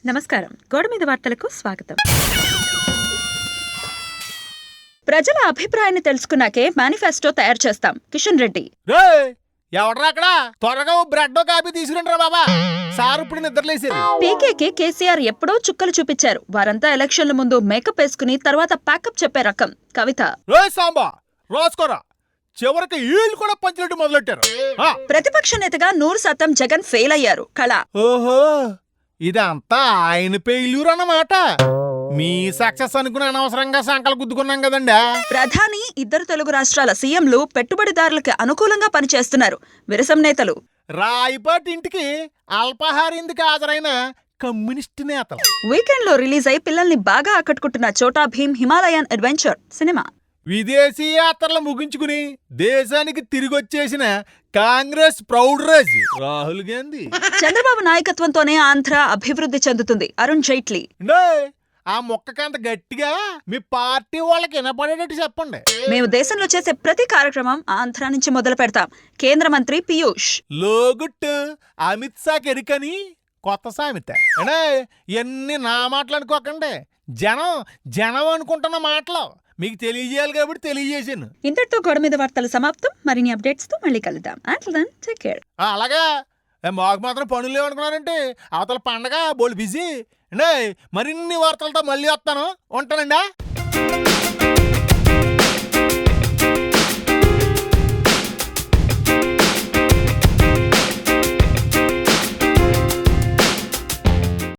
నమస్కారం. గోడ మీద వార్తలకు స్వాగతం. ప్రజల అభిప్రాయాన్ని తెలుసుకున్నాకే మేనిఫెస్టో తయారు చేస్తాం. కిషన్ రెడ్డి. ఎవడరా అక్కడ? త్వరగా బ్రెడ్ కాపీ తీసుకురండి రా బాబా, సార్ ఇప్పుడు నిద్రలేసేది. పీకేకి కేసీఆర్ ఎప్పుడో చుక్కలు చూపించారు. వారంతా ఎలక్షన్ల ముందు మేకప్ వేసుకుని తర్వాత ప్యాకప్ చెప్పే రకం. కవిత. సాంబా రాసుకోరా, చివరికి వీళ్ళు కూడా పంచినట్టు మొదలెట్టారు. ప్రతిపక్ష నేతగా 100% జగన్ ఫెయిల్ అయ్యారు. కళ. ఓహో, ఇదంతా ఆయన ఫెయిల్యూర్ అన్నమాట. మీ సక్సెస్ అనుకుని అనవసరంగా సంకలు గుద్దుకున్నాం కదండి. ప్రధాని, ఇద్దరు తెలుగు రాష్ట్రాల సీఎంలు పెట్టుబడిదారులకు అనుకూలంగా పనిచేస్తున్నారు. విరసం నేతలు. రాయపాటి ఇంటికి అల్పాహారిందుకు హాజరైన కమ్యూనిస్టు నేతలు. వీకెండ్ లో రిలీజ్ అయి పిల్లల్ని బాగా ఆకట్టుకుంటున్న Chhota Bheem Himalayan adventure cinema. విదేశీ యాత్రలు ముగించుకుని దేశానికి తిరిగొచ్చేసిన కాంగ్రెస్ ప్రౌఢ రాజు రాహుల్ గాంధీ. చంద్రబాబు నాయకత్వంతోనే ఆంధ్ర అభివృద్ధి చెందుతుంది. అరుణ్ జైట్లీ. ఆ మొక్కకంత గట్టిగా మీ పార్టీ వాళ్ళకి వినపడేటట్టు చెప్పండి. మేము దేశంలో చేసే ప్రతి కార్యక్రమం ఆంధ్ర నుంచి మొదలు పెడతాం. కేంద్ర మంత్రి పీయూష్. లోగుట్టు అమిత్ షా కెరికని కొత్త సామెత. ఎన్ని నా మాటలు అనుకోకండి, జనం అనుకుంటున్న మాటలు మీకు తెలియజేయాలి కాబట్టి తెలియజేసాను. ఇంతటితో గోడ మీద వార్తలు సమాప్తం. మరిన్ని అప్డేట్స్ తో మళ్ళీ కలుద్దాం. అలాగా మాకు మాత్రం పనులు లేవనుకున్నారంటే అవతల పండగ బోల్ బిజీ. మరిన్ని వార్తలతో మళ్ళీ వస్తాను. ఉంటానండి.